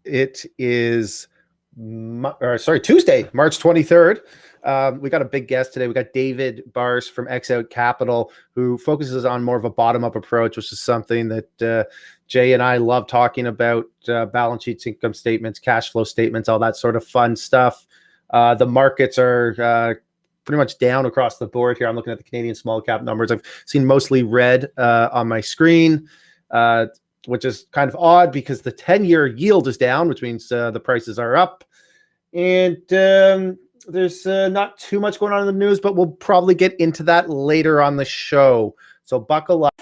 It is, Tuesday, March 23rd. We got a big guest today. We got David Barse from XOUT Capital, who focuses on more of a bottom-up approach, which is something that Jay and I love talking about, balance sheets, income statements, cash flow statements, all that sort of fun stuff. The markets are pretty much down across the board here. I'm looking at the Canadian small cap numbers. I've seen mostly red on my screen, which is kind of odd because the 10-year yield is down, which means the prices are up. And there's not too much going on in the news, but we'll probably get into that later on the show. So buckle up.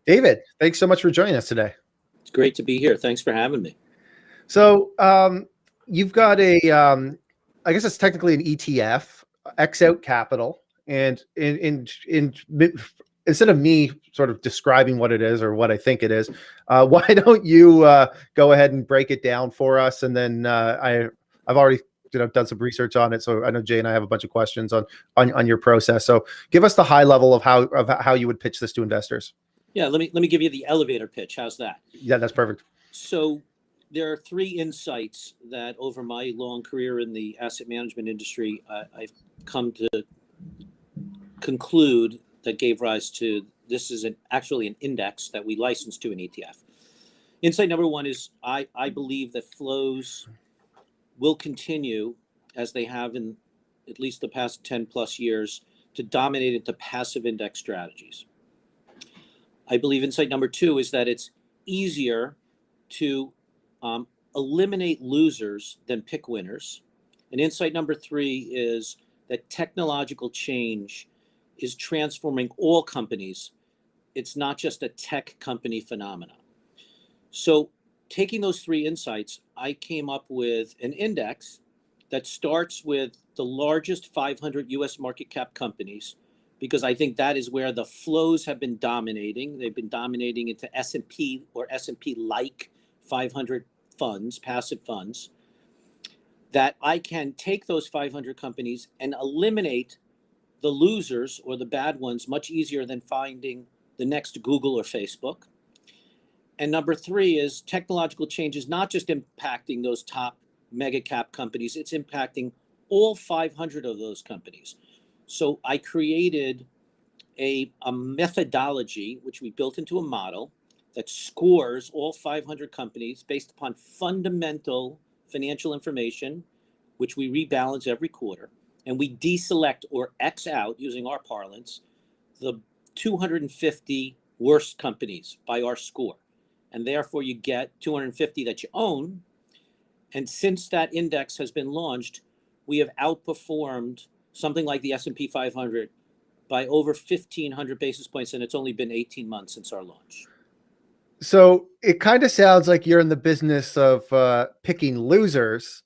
David, thanks so much for joining us today. It's great to be here. Thanks for having me. So you've got a, I guess it's technically an ETF, XOUT Capital, and instead of me sort of describing what it is or what I think it is, why don't you go ahead and break it down for us? And then I've already done some research on it, so I know Jay and I have a bunch of questions on your process. So give us the high level of how you would pitch this to investors. Yeah, let me give you the elevator pitch. How's that? Yeah, that's perfect. So there are three insights that over my long career in the asset management industry, I've come to conclude that gave rise to this is actually an index that we license to an ETF. Insight number one is I believe that flows will continue as they have in at least the past 10 plus years to dominate into passive index strategies. I believe insight number two is that it's easier to eliminate losers than pick winners. And insight number three is that technological change is transforming all companies. It's not just a tech company phenomena. So taking those three insights, I came up with an index that starts with the largest 500 US market cap companies, because I think that is where the flows have been dominating. They've been dominating into S&P or S&P-like 500 funds, passive funds, that I can take those 500 companies and eliminate the losers or the bad ones much easier than finding the next Google or Facebook. And number three is technological change is not just impacting those top mega cap companies, it's impacting all 500 of those companies. So I created a methodology, which we built into a model that scores all 500 companies based upon fundamental financial information, which we rebalance every quarter. And we deselect or X out, using our parlance, the 250 worst companies by our score. And therefore you get 250 that you own. And since that index has been launched, we have outperformed something like the S&P 500 by over 1,500 basis points, and it's only been 18 months since our launch. So it kind of sounds like you're in the business of picking losers,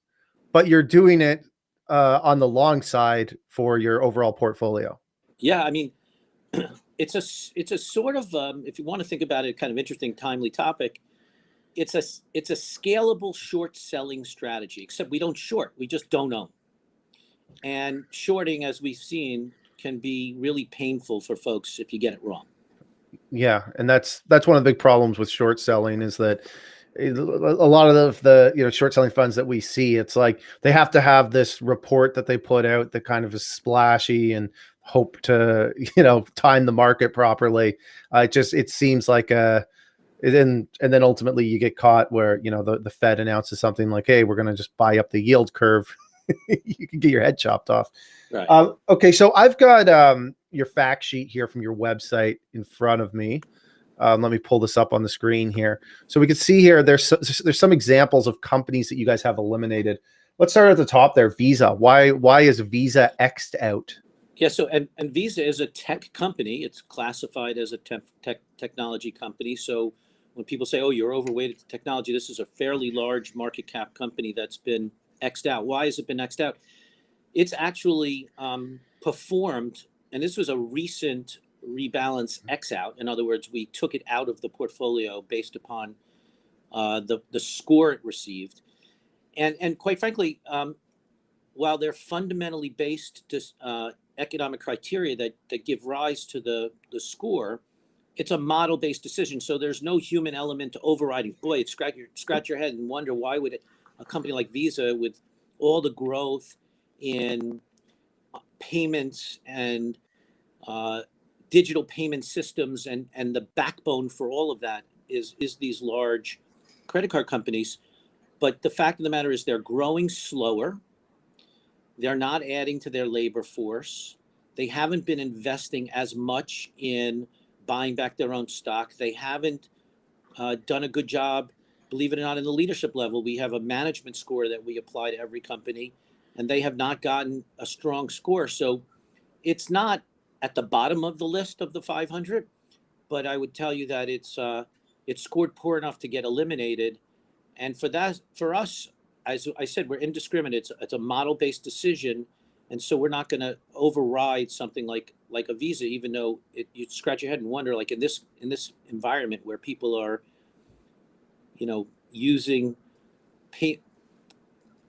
but you're doing it on the long side for your overall portfolio. Yeah, I mean, it's a sort of, if you want to think about it, kind of interesting, timely topic. It's a scalable short selling strategy, except we don't short, we just don't own. And shorting, as we've seen, can be really painful for folks if you get it wrong. Yeah, and that's one of the big problems with short selling is that a lot of the short selling funds that we see, it's like they have to have this report that they put out that kind of is splashy and hope to time the market properly. It seems like and then ultimately you get caught where the Fed announces something like, hey, we're going to just buy up the yield curve. You can get your head chopped off. Right. Okay, so I've got your fact sheet here from your website in front of me. Let me pull this up on the screen here. So we can see here there's some examples of companies that you guys have eliminated. Let's start at the top there. Visa. Why is Visa X'd out? Yeah, so and Visa is a tech company. It's classified as a technology company. So when people say, oh, you're overweighted to technology, this is a fairly large market cap company that's been X'd out. Why has it been X'd out? It's actually performed, and this was a recent rebalance XOUT. In other words, we took it out of the portfolio based upon the score it received. And quite frankly, while they're fundamentally based to economic criteria that give rise to the score, it's a model-based decision. So there's no human element to overriding. Boy, it scratch your head and wonder why would a company like Visa, with all the growth in payments and digital payment systems and the backbone for all of that is these large credit card companies. But the fact of the matter is they're growing slower. They're not adding to their labor force. They haven't been investing as much in buying back their own stock. They haven't done a good job, believe it or not, in the leadership level. We have a management score that we apply to every company, and they have not gotten a strong score. So it's not at the bottom of the list of the 500, but I would tell you that it's scored poor enough to get eliminated. And for us, as I said, we're indiscriminate. It's a model-based decision, and so we're not going to override something like a Visa, even though you scratch your head and wonder, like in this environment where people are, using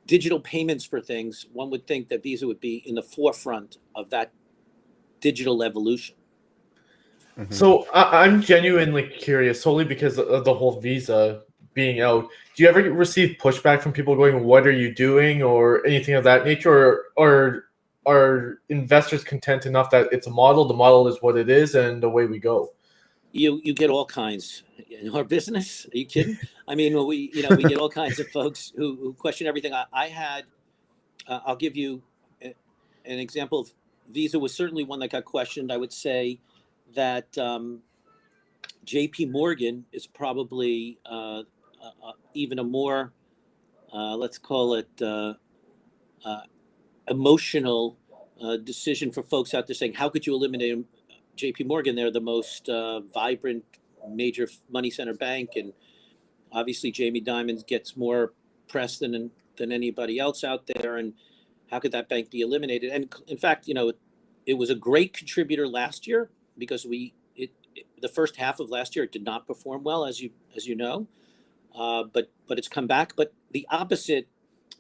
digital payments for things, one would think that Visa would be in the forefront of that digital evolution. Mm-hmm. So I'm genuinely curious, solely because of the whole Visa being out. Do you ever receive pushback from people going, "What are you doing?" or anything of that nature, or are investors content enough that it's a model? The model is what it is, and away we go. You get all kinds in our business. Are you kidding? I mean, we get all kinds of folks who question everything. I had, I'll give you an example of Visa was certainly one that got questioned. I would say that JP Morgan is probably even a more, let's call it emotional decision for folks out there saying, how could you eliminate JP Morgan? They're the most vibrant major money center bank. And obviously Jamie Dimon gets more press than anybody else out there. And how could that bank be eliminated? And in fact, it was a great contributor last year because the first half of last year, it did not perform well, as you know. But it's come back. But the opposite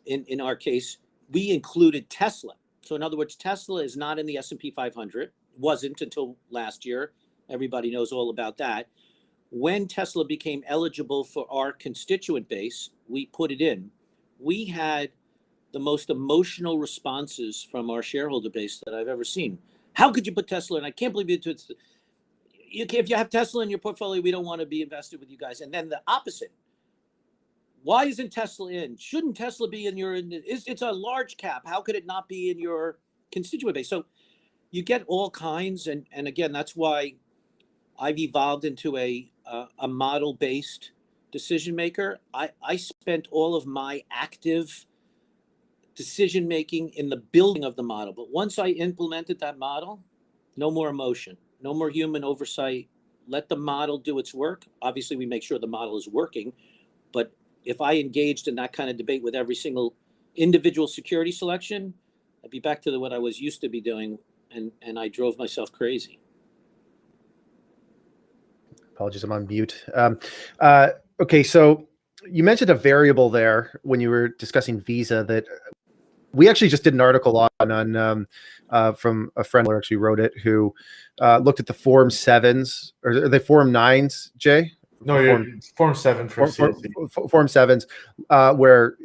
in our case, we included Tesla. So in other words, Tesla is not in the S&P 500, wasn't until last year. Everybody knows all about that. When Tesla became eligible for our constituent base, we put it in. We had the most emotional responses from our shareholder base that I've ever seen. How could you put Tesla in? I can't believe it. If you have Tesla in your portfolio, we don't want to be invested with you guys. And then the opposite. Why isn't Tesla in? Shouldn't Tesla be in it's a large cap. How could it not be in your constituent base? So you get all kinds. And again, that's why I've evolved into a model-based decision maker. I spent all of my active decision making in the building of the model. But once I implemented that model, no more emotion, no more human oversight. Let the model do its work. Obviously, we make sure the model is working. But if I engaged in that kind of debate with every single individual security selection, I'd be back to what I was used to be doing, and I drove myself crazy. Apologies, I'm on mute. Okay, so you mentioned a variable there when you were discussing Visa that we actually just did an article on from a friend who actually wrote it, who looked at the Form 7s or the Form 9s, Jay? No, Form 7 for Form 7s, where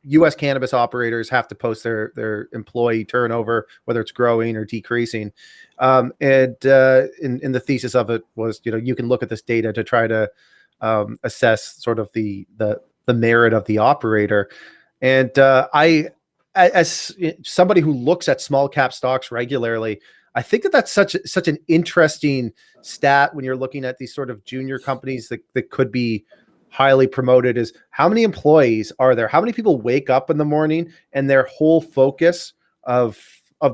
U.S. cannabis operators have to post their employee turnover, whether it's growing or decreasing. And in the thesis of it was, you can look at this data to try to assess sort of the merit of the operator. And I, as somebody who looks at small cap stocks regularly, I think that's such an interesting stat when you're looking at these sort of junior companies that could be highly promoted, is how many employees are there? How many people wake up in the morning and their whole focus of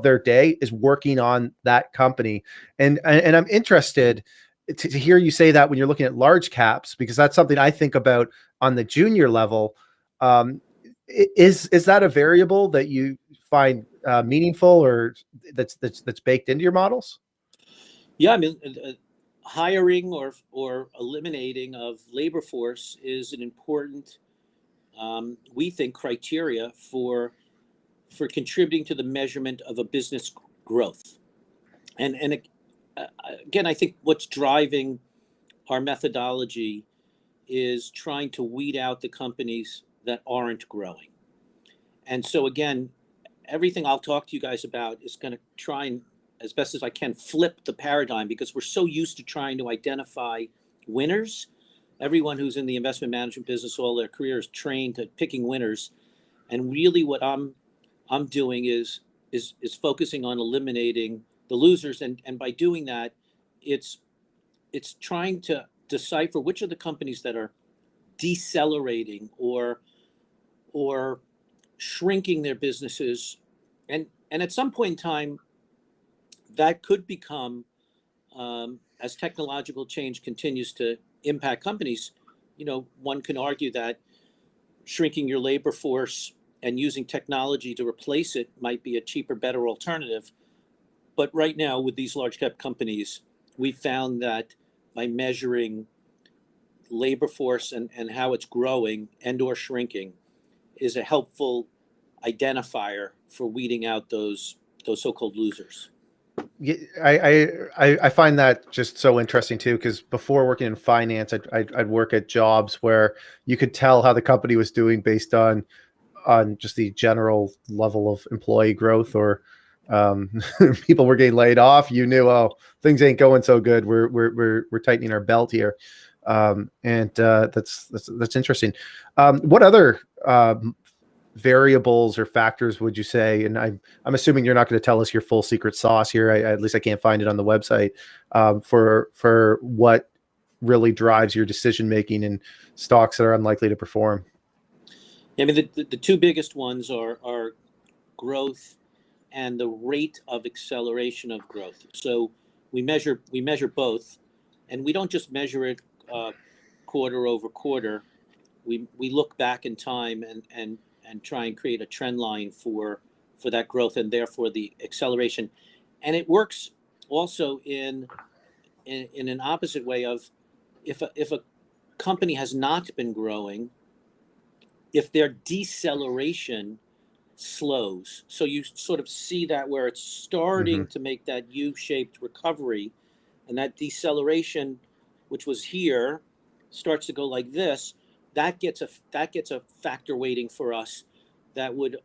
their day is working on that company? And I'm interested to hear you say that when you're looking at large caps, because that's something I think about on the junior level. Is that a variable that you find meaningful or that's baked into your models? Yeah, I mean, hiring or eliminating of labor force is an important, we think, criteria for contributing to the measurement of a business growth. And again, I think what's driving our methodology is trying to weed out the companies that aren't growing. And so again, everything I'll talk to you guys about is going to try and, as best as I can, flip the paradigm, because we're so used to trying to identify winners. Everyone who's in the investment management business all their career is trained at picking winners. And really what I'm doing is focusing on eliminating the losers. And by doing that, it's trying to decipher which are the companies that are decelerating or shrinking their businesses, and at some point in time that could become, as technological change continues to impact companies, one can argue that shrinking your labor force and using technology to replace it might be a cheaper, better alternative. But right now with these large cap companies, we found that by measuring labor force and how it's growing and or shrinking is a helpful identifier for weeding out those so-called losers. Yeah, I find that just so interesting too, because before working in finance, I'd work at jobs where you could tell how the company was doing based on just the general level of employee growth, or people were getting laid off. You knew, oh, things ain't going so good. We're tightening our belt here, and that's interesting. What other variables or factors would you say? And I'm assuming you're not going to tell us your full secret sauce here. At least I can't find it on the website, for what really drives your decision making in stocks that are unlikely to perform. I mean, the two biggest ones are growth and the rate of acceleration of growth. So we measure both, and we don't just measure it quarter over quarter. We look back in time and try and create a trend line for that growth and therefore the acceleration. And it works also in an opposite way of, if a company has not been growing, if their deceleration slows, so you sort of see that where it's starting to make that U-shaped recovery, and that deceleration, which was here, starts to go like this, that gets a factor weighting for us that would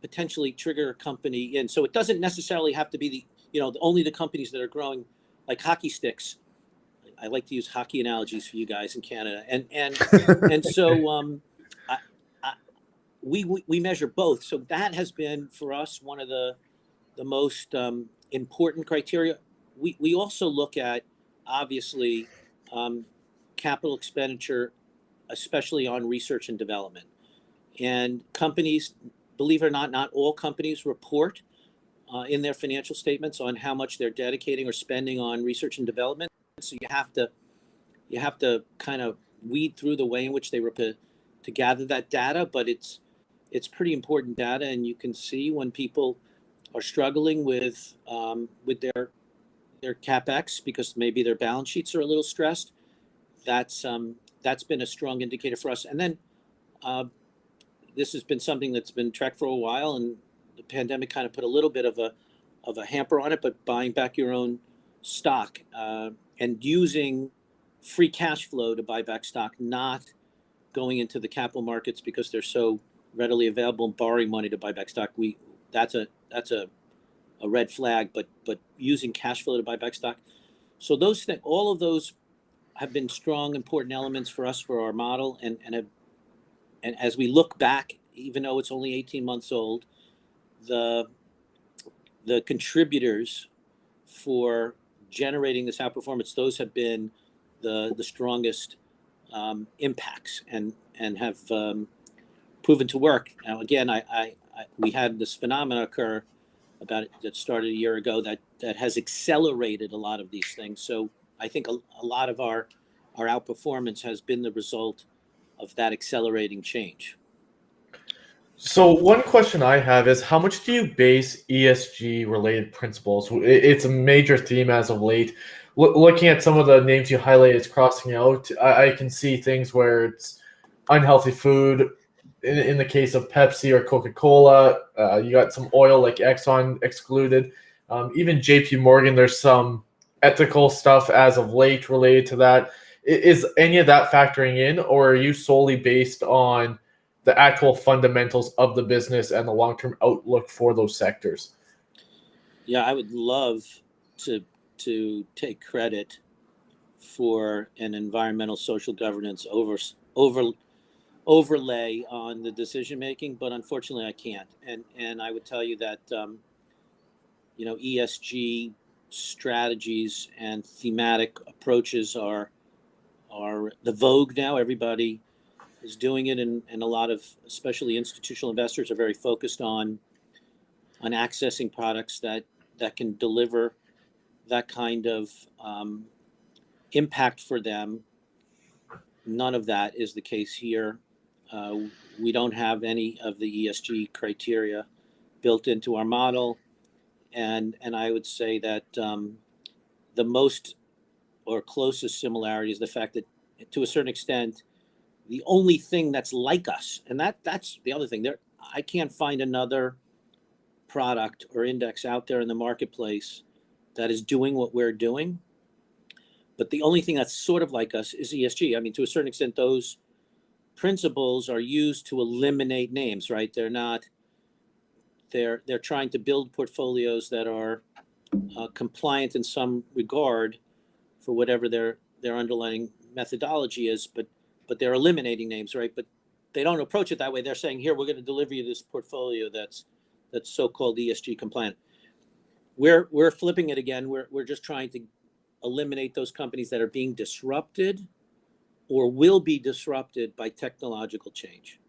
potentially trigger a company in. So it doesn't necessarily have to be only the companies that are growing like hockey sticks. I like to use hockey analogies for you guys in Canada, and so we measure both. So that has been for us one of the most important criteria. We also look at, obviously, capital expenditure, especially on research and development. And companies, believe it or not all companies report in their financial statements on how much they're dedicating or spending on research and development. So you have to kind of weed through the way in which they report to gather that data, but it's pretty important data, and you can see when people are struggling with their capex because maybe their balance sheets are a little stressed. That's been a strong indicator for us. And then this has been something that's been tracked for a while, and the pandemic kind of put a little bit of a hamper on it. But buying back your own stock and using free cash flow to buy back stock, not going into the capital markets because they're so readily available and borrowing money to buy back stock, that's a red flag. But using cash flow to buy back stock, so those things, all of those have been strong, important elements for us for our model, and as we look back, even though it's only 18 months old, the contributors for generating this outperformance, those have been the strongest impacts and have proven to work. Now, again, we had this phenomena occur that started a year ago that has accelerated a lot of these things. So I think a lot of our outperformance has been the result of that accelerating change. So one question I have is, how much do you base ESG related principles? It's a major theme as of late. Looking at some of the names you highlighted, it's crossing out. I can see things where it's unhealthy food. In the case of Pepsi or Coca-Cola, you got some oil like Exxon excluded. Even JP Morgan, there's some ethical stuff as of late related to that. Is any of that factoring in, or are you solely based on the actual fundamentals of the business and the long-term outlook for those sectors? Yeah, I would love to take credit for an environmental social governance overlay on the decision making, but unfortunately I can't. And I would tell you that ESG strategies and thematic approaches are the vogue now. Everybody is doing it, and a lot of, especially institutional investors, are very focused on accessing products that can deliver that kind of impact for them. None of that is the case here. We don't have any of the ESG criteria built into our model, and I would say that the most or closest similarity is the fact that, to a certain extent, the only thing that's like us, and that's the other thing. I can't find another product or index out there in the marketplace that is doing what we're doing. But the only thing that's sort of like us is ESG. I mean, to a certain extent, those principles are used to eliminate names, right? They're not. They're trying to build portfolios that are compliant in some regard for whatever their underlying methodology is, but they're eliminating names, right? But they don't approach it that way. They're saying, here, we're going to deliver you this portfolio that's so-called ESG compliant. We're flipping it again. We're just trying to eliminate those companies that are being disrupted or will be disrupted by technological change.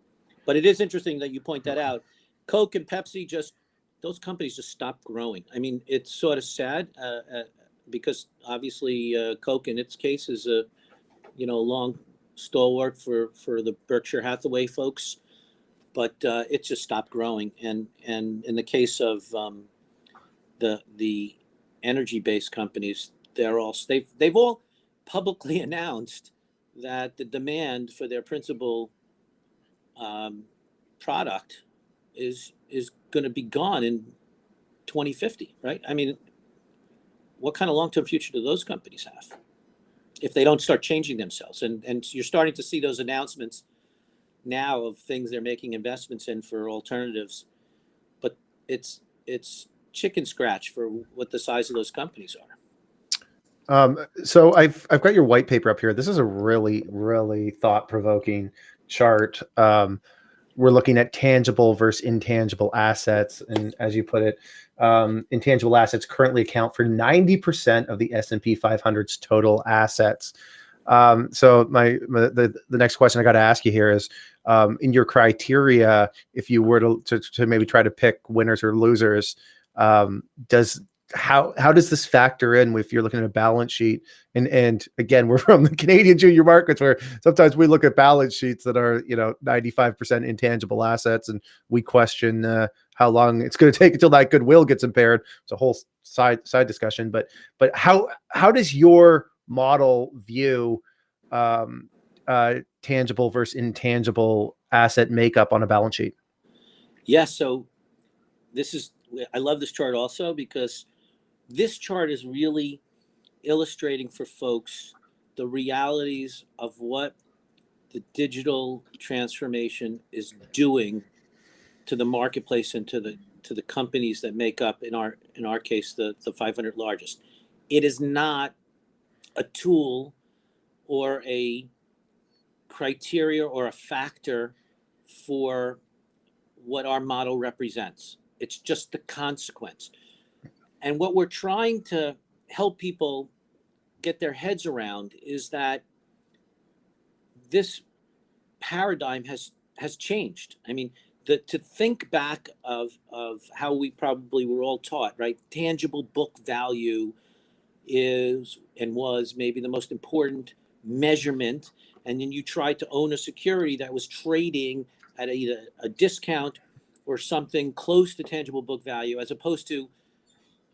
But it is interesting that you point that out. Coke and Pepsi, those companies just stopped growing. I mean, it's sort of sad because obviously Coke in its case is a long stalwart for the Berkshire Hathaway folks, but it just stopped growing. And in the case of the energy-based companies, they've all publicly announced that the demand for their principal product is going to be gone in 2050, right? I mean, what kind of long-term future do those companies have if they don't start changing themselves? And you're starting to see those announcements now of things they're making investments in for alternatives, but it's chicken scratch for what the size of those companies are. So I've got your white paper up here. This is a really, really thought-provoking chart. We're looking at tangible versus intangible assets, and as you put it, intangible assets currently account for 90% of the S&P 500's total assets. So the next question I got to ask you here is, in your criteria, if you were to maybe try to pick winners or losers, how does this factor in if you're looking at a balance sheet? And again, we're from the Canadian junior markets, where sometimes we look at balance sheets that are 95% intangible assets, and we question how long it's going to take until that goodwill gets impaired. It's a whole side discussion. But how does your model view tangible versus intangible asset makeup on a balance sheet? Yeah, so I love this chart also because this chart is really illustrating for folks the realities of what the digital transformation is doing to the marketplace and to the companies that make up, in our case, the 500 largest. It is not a tool or a criteria or a factor for what our model represents. It's just the consequence. And what we're trying to help people get their heads around is that this paradigm has changed. I mean, to think back of how we probably were all taught, right? Tangible book value is and was maybe the most important measurement. And then you tried to own a security that was trading at either a discount or something close to tangible book value, as opposed to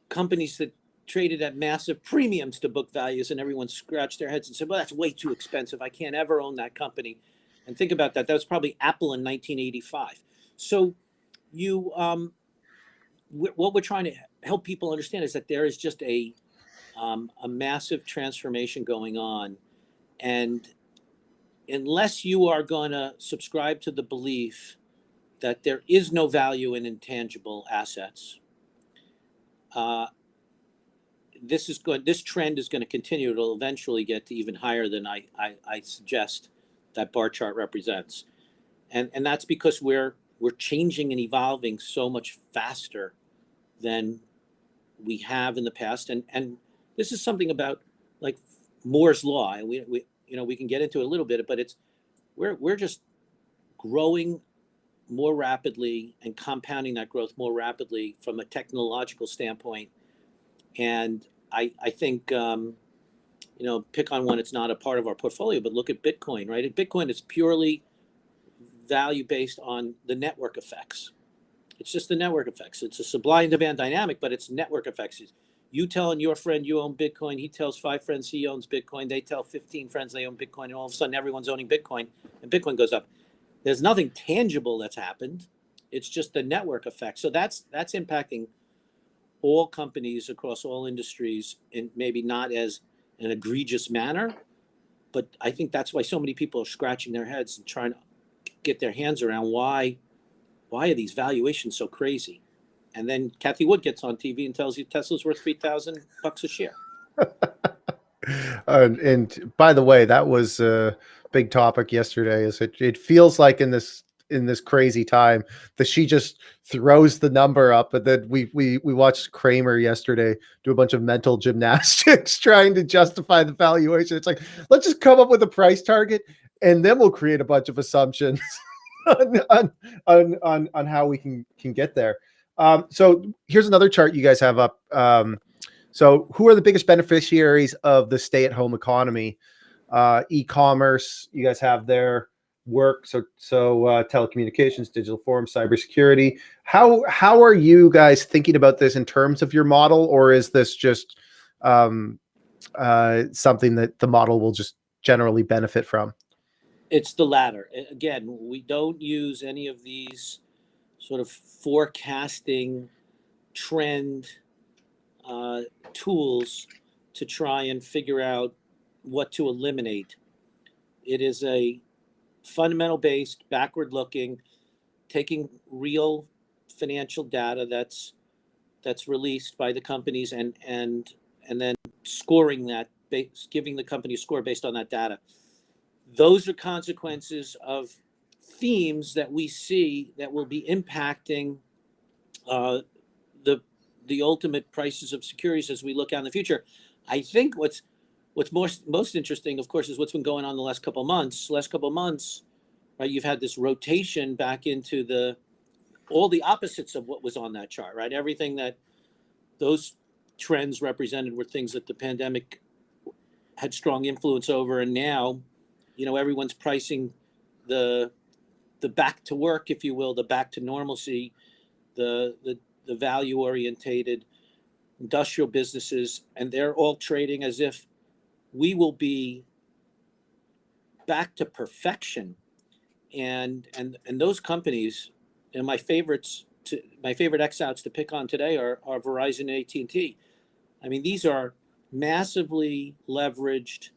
companies that traded at massive premiums to book values, and everyone scratched their heads and said, well, that's way too expensive. I can't ever own that company. And think about that. That was probably Apple in 1985. So what we're trying to help people understand is that there is just a massive transformation going on. And unless you are going to subscribe to the belief that there is no value in intangible assets, this trend is going to continue. It'll eventually get to even higher than I suggest that bar chart represents. And that's because we're changing and evolving so much faster than we have in the past. And this is something about like Moore's law. And we can get into it a little bit, but we're just growing more rapidly and compounding that growth more rapidly from a technological standpoint. And I think, pick on one, it's not a part of our portfolio, but look at Bitcoin, right? At Bitcoin, it's purely value based on the network effects. It's just the network effects. It's a supply and demand dynamic, but it's network effects. You telling your friend you own Bitcoin, he tells 5 friends he owns Bitcoin, they tell 15 friends they own Bitcoin, and all of a sudden everyone's owning Bitcoin, and Bitcoin goes up. There's nothing tangible that's happened. It's just the network effect. So that's impacting all companies across all industries, and maybe not as an egregious manner, but I think that's why so many people are scratching their heads and trying to get their hands around why are these valuations so crazy? And then Kathy Wood gets on TV and tells you Tesla's worth $3,000 a share. And by the way, that was a big topic yesterday. Is it feels like in this crazy time that she just throws the number up, but then we watched Kramer yesterday do a bunch of mental gymnastics trying to justify the valuation. It's like, let's just come up with a price target and then we'll create a bunch of assumptions on how we can get there. So here's another chart you guys have up. So who are the biggest beneficiaries of the stay-at-home economy? E-commerce, you guys have there. Work, so telecommunications, digital forms, cybersecurity. How are you guys thinking about this in terms of your model, or is this just something that the model will just generally benefit from? It's the latter. Again, we don't use any of these sort of forecasting trend tools to try and figure out what to eliminate. It is a fundamental based, backward looking, taking real financial data that's released by the companies and then scoring that, giving the company a score based on that data. Those are consequences of themes that we see that will be impacting the ultimate prices of securities as we look out in the future. I think what's most interesting, of course, is what's been going on the last couple of months. Right? You've had this rotation back into all the opposites of what was on that chart, right? Everything that those trends represented were things that the pandemic had strong influence over, and now, everyone's pricing the back to work, if you will, the back to normalcy, the value orientated industrial businesses, and they're all trading as if we will be back to perfection. And those companies, and my favorite XOUTs to pick on today are Verizon and AT&T. I mean, these are massively leveraged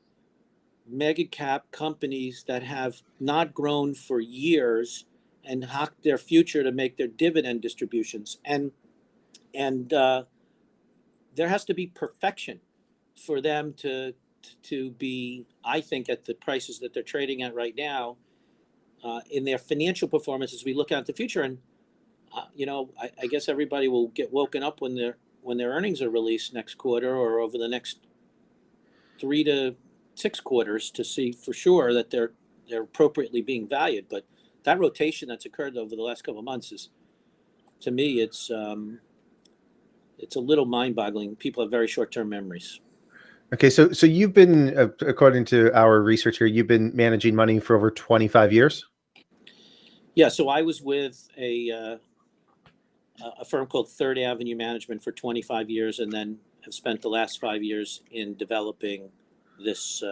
mega cap companies that have not grown for years and hocked their future to make their dividend distributions. And there has to be perfection for them to be, I think, at the prices that they're trading at right now, in their financial performance as we look out the future. And I guess everybody will get woken up when their earnings are released next quarter or over the next 3 to 6 quarters to see for sure that they're appropriately being valued. But that rotation that's occurred over the last couple of months is, to me, it's a little mind-boggling. People have very short-term memories. Okay, so you've been, according to our research here, you've been managing money for over 25 years? Yeah, so I was with a firm called Third Avenue Management for 25 years, and then have spent the last 5 years in developing this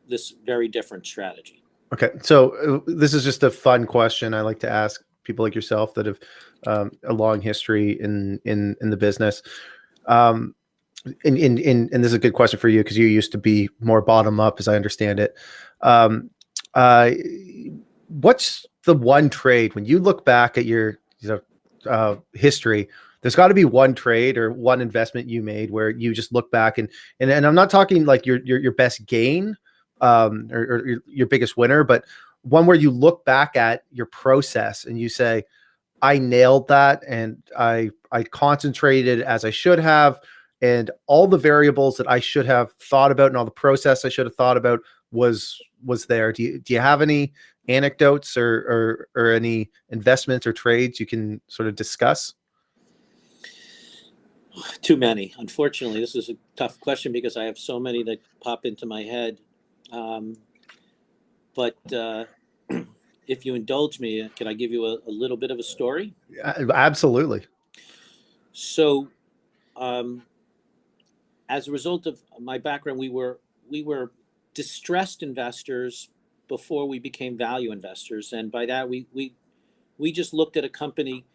this very different strategy. Okay, so this is just a fun question I like to ask people like yourself that have a long history in the business. Um, and this is a good question for you because you used to be more bottom up, as I understand it. Um, uh, what's the one trade when you look back at your history? There's got to be one trade or one investment you made where you just look back and I'm not talking like your best gain or your biggest winner, but one where you look back at your process and you say, I nailed that and I concentrated as I should have, and all the variables that I should have thought about and all the process I should have thought about was there. Do you have any anecdotes or any investments or trades you can sort of discuss? Too many. Unfortunately, this is a tough question because I have so many that pop into my head. But if you indulge me, can I give you a little bit of a story? Absolutely. So, as a result of my background, we were distressed investors before we became value investors, and by that we just looked at a company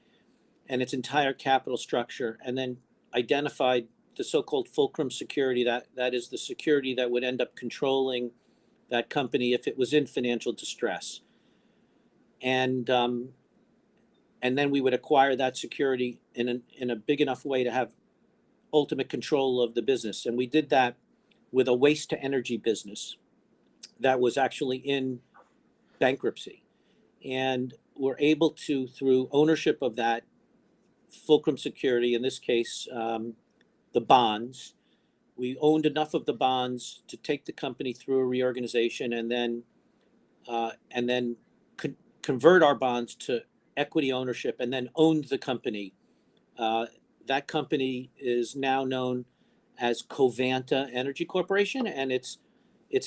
and its entire capital structure, and then identified the so-called fulcrum security, that is the security that would end up controlling that company if it was in financial distress. And then we would acquire that security in a big enough way to have ultimate control of the business. And we did that with a waste to energy business that was actually in bankruptcy. And we're able to, through ownership of that fulcrum security, in this case, the bonds, we owned enough of the bonds to take the company through a reorganization and then convert our bonds to equity ownership and then owned the company. That company is now known as Covanta Energy Corporation, and it's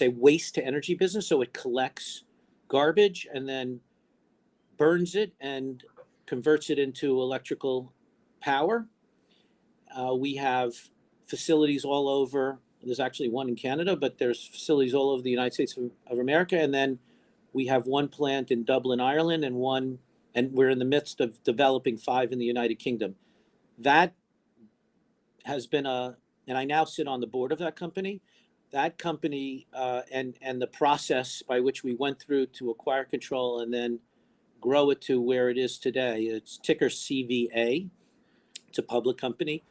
a waste to energy business. So it collects garbage and then burns it and converts it into electrical power. We have facilities all over. There's actually one in Canada, but there's facilities all over the United States of America. And then we have one plant in Dublin, Ireland, and we're in the midst of developing 5 in the United Kingdom. That has been and I now sit on the board of that company. That company and the process by which we went through to acquire control and then grow it to where it is today. It's ticker CVA. It's a public company.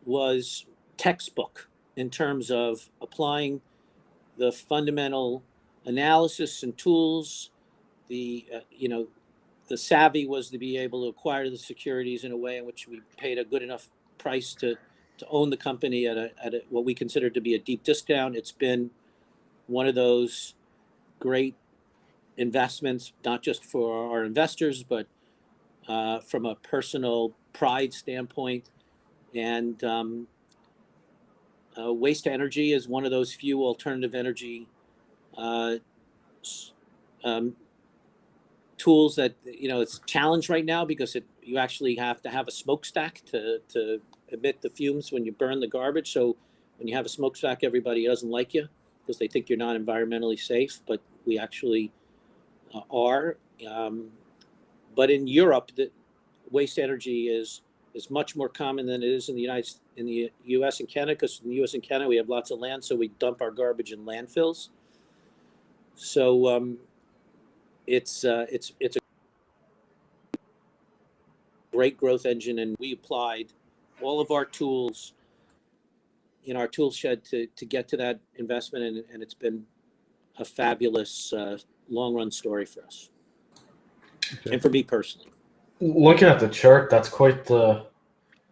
Was textbook in terms of applying the fundamental analysis and tools. The savvy was to be able to acquire the securities in a way in which we paid a good enough price to own the company at what we consider to be a deep discount. It's been one of those great investments, not just for our investors, but from a personal pride standpoint. And waste to energy is one of those few alternative energy tools that it's challenged right now because you actually have to have a smokestack to emit the fumes when you burn the garbage. So when you have a smokestack, everybody doesn't like you because they think you're not environmentally safe, but we actually are. But in Europe, the waste energy is much more common than it is in the U.S. and Canada, because in the U.S. and Canada we have lots of land, so we dump our garbage in landfills. So it's a great growth engine, and we applied all of our tools in our tool shed to get to that investment, and it's been a fabulous long run story for us, and for me personally. Looking at the chart, that's quite the.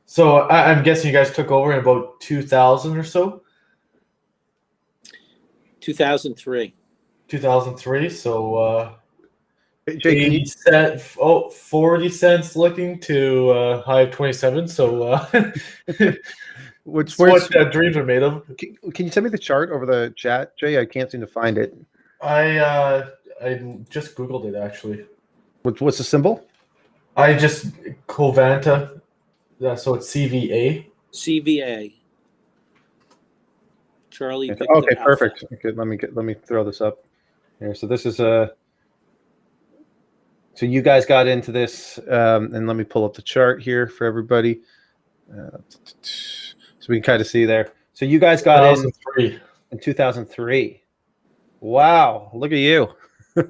So I'm guessing you guys took over in about 2000 or so. 2003. 2003. So Jay, 40 cents looking to high of 27. So what's what dreams are made of. Can you send me the chart over the chat, Jay? I can't seem to find it. I I just Googled it, actually. What's the symbol? I just Covanta. Yeah, so it's CVA. CVA. Charlie Victor Okay, Alpha. perfect. Okay, let me throw this up here. So this is so you guys got into this, and let me pull up the chart here for everybody, so we can kind of see there. So you guys got in 2003. Wow, look at you.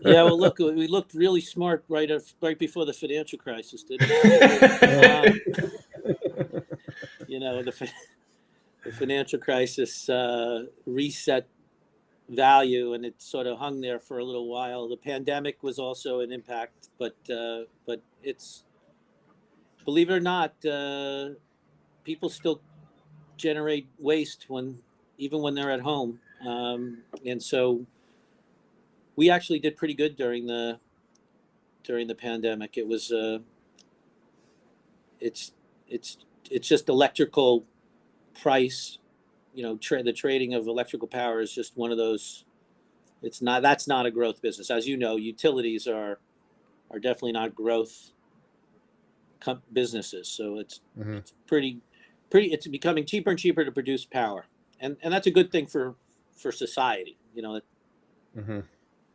Yeah, well, look, we looked really smart right before the financial crisis, didn't we? The financial crisis reset value, and it sort of hung there for a little while. The pandemic was also an impact, but it's, believe it or not, people still generate waste even when they're at home, and so we actually did pretty good during the pandemic. It was it's just electrical price, the trading of electrical power is just one of those. That's not a growth business, as you know. Utilities are definitely not growth businesses, so it's pretty it's becoming cheaper and cheaper to produce power, and that's a good thing for society,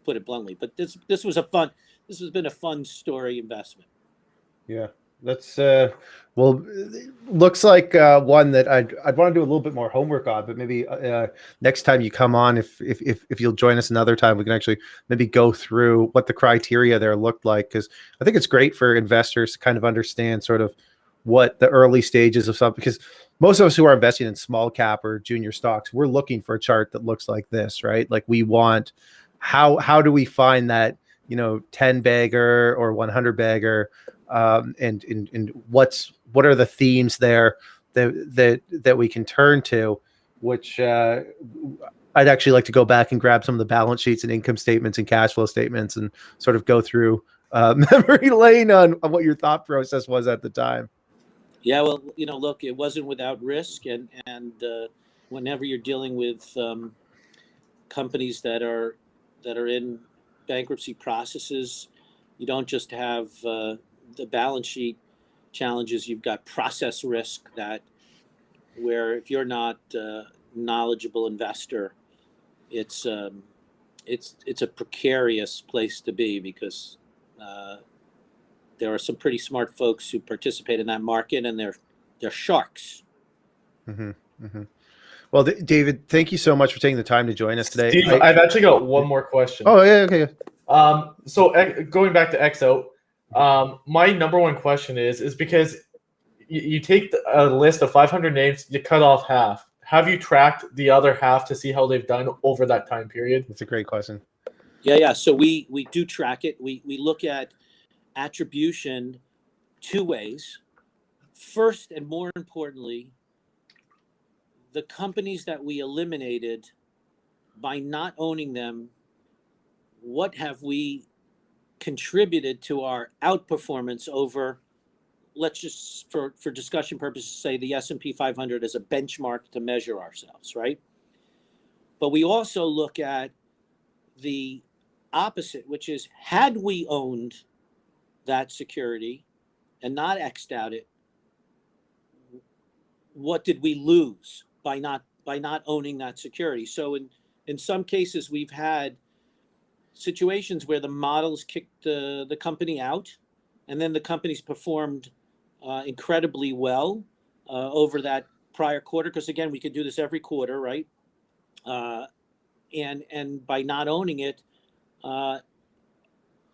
put it bluntly. But this has been a fun story investment. Yeah, that's well, looks like one that I'd want to do a little bit more homework on, but maybe next time you come on, if you'll join us another time, we can actually maybe go through what the criteria there looked like, because I think it's great for investors to kind of understand sort of what the early stages of something, because most of us who are investing in small cap or junior stocks, we're looking for a chart that looks like this, right? Like we want, how do we find that 10 bagger or 100 bagger, and what are the themes there that we can turn to, which I'd actually like to go back and grab some of the balance sheets and income statements and cash flow statements and sort of go through memory lane on what your thought process was at the time. Yeah, well, look, it wasn't without risk, and whenever you're dealing with companies that are in bankruptcy processes, you don't just have the balance sheet challenges. You've got process risk where if you're not a knowledgeable investor, it's a precarious place to be, because there are some pretty smart folks who participate in that market, and they're sharks. Mm-hmm, mm-hmm. Well, David, thank you so much for taking the time to join us today. Steve, I've actually got one more question. Oh, yeah, okay. So going back to XOUT, my number one question is because you take a list of 500 names, you cut off half. Have you tracked the other half to see how they've done over that time period? That's a great question. Yeah. So we do track it. We look at attribution two ways. First, and more importantly, the companies that we eliminated by not owning them, what have we contributed to our outperformance over, let's just for discussion purposes say the S&P 500 as a benchmark to measure ourselves, right? But we also look at the opposite, which is, had we owned that security and not X'd out it, what did we lose by not owning that security? So in some cases, we've had situations where the models kicked the company out, and then the company's performed incredibly well over that prior quarter, because again, we could do this every quarter, right? And by not owning it, and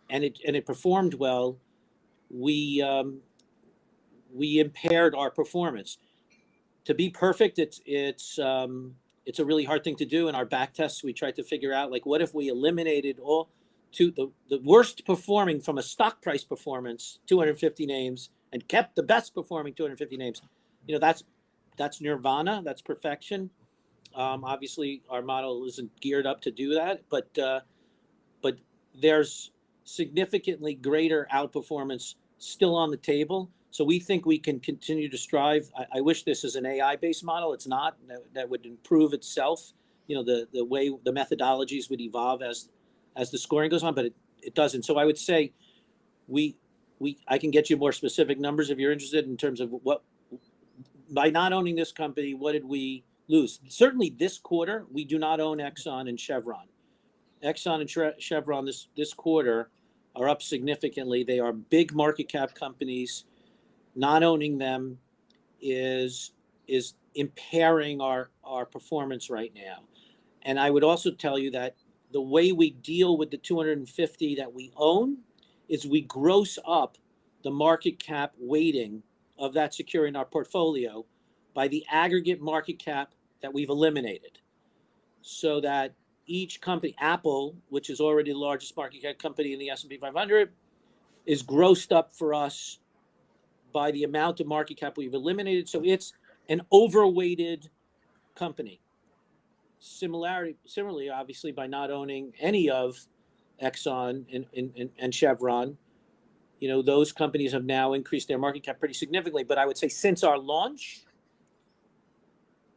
it performed well, we impaired our performance. To be perfect, it's a really hard thing to do. In our back tests, we tried to figure out, like, what if we eliminated all the worst performing from a stock price performance 250 names and kept the best performing 250 names. That's nirvana. That's perfection. Obviously, our model isn't geared up to do that, but there's significantly greater outperformance still on the table. So we think we can continue to strive. I wish this is an AI-based model. It's not. That would improve itself. The way the methodologies would evolve as as the scoring goes on, but it doesn't. So I would say I can get you more specific numbers if you're interested in terms of what, by not owning this company, what did we lose? Certainly this quarter, we do not own Exxon and Chevron. Exxon and Chevron this quarter are up significantly. They are big market cap companies. Not owning them is impairing our performance right now. And I would also tell you that the way we deal with the 250 that we own is we gross up the market cap weighting of that security in our portfolio by the aggregate market cap that we've eliminated. So that each company, Apple, which is already the largest market cap company in the S&P 500, is grossed up for us by the amount of market cap we've eliminated. So it's an overweighted company. Similarly, obviously, by not owning any of Exxon and Chevron, those companies have now increased their market cap pretty significantly. But I would say since our launch,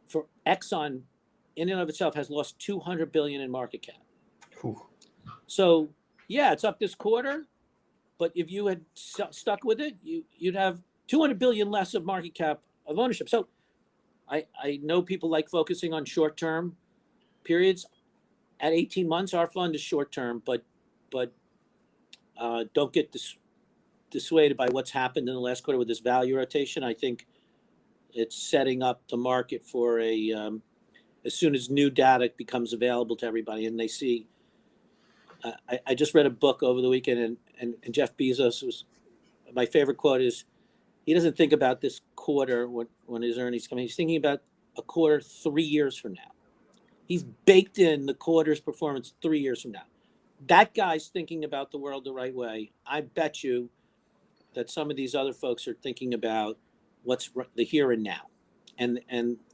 for Exxon, in and of itself, has lost $200 billion in market cap. Ooh. So yeah, it's up this quarter, but if you had stuck with it, you'd have $200 billion less of market cap of ownership. So I know people like focusing on short-term periods. At 18 months, our fund is short-term, but don't get dissuaded by what's happened in the last quarter with this value rotation. I think it's setting up the market for as soon as new data becomes available to everybody and they see. I just read a book over the weekend, and Jeff Bezos was, my favorite quote is, he doesn't think about this quarter when his earnings come in. He's thinking about a quarter 3 years from now. He's baked in the quarter's performance 3 years from now. That guy's thinking about the world the right way. I bet you that some of these other folks are thinking about what's the here and now, and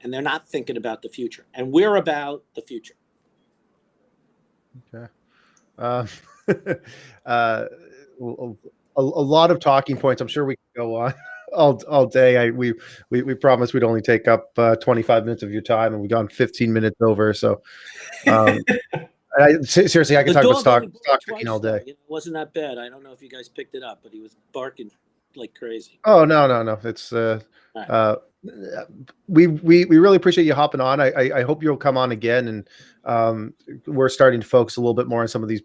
they're not thinking about the future. And we're about the future. Okay. A lot of talking points. I'm sure we can go on all day. We promised we'd only take up 25 minutes of your time, and we've gone 15 minutes over. So seriously, I could talk about stock picking all day. It wasn't that bad. I don't know if you guys picked it up, but he was barking like crazy. Oh, no. It's right. We really appreciate you hopping on. I hope you'll come on again, and we're starting to focus a little bit more on some of these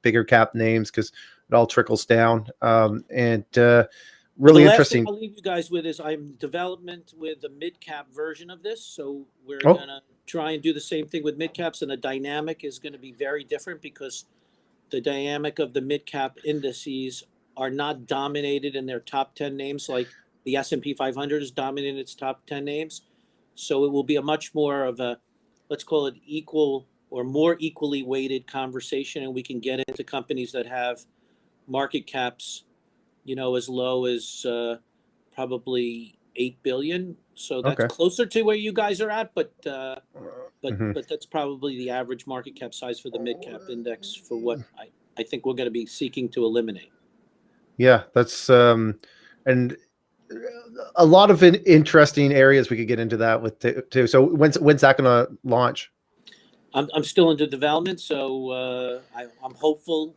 bigger cap names because it all trickles down. Really interesting. I'll leave you guys with is I'm in development with the mid cap version of this, so we're gonna try and do the same thing with mid caps, and the dynamic is going to be very different because the dynamic of the mid cap indices are not dominated in their top 10 names like the S&P 500 is dominating its top 10 names. So it will be a much more of a, let's call it equal or more equally weighted conversation. And we can get into companies that have market caps, as low as probably 8 billion. So that's closer to where you guys are at, but that's probably the average market cap size for the mid cap index for what I think we're going to be seeking to eliminate. Yeah, that's and a lot of interesting areas we could get into that with too. So when's that going to launch? I'm still into development, so I'm hopeful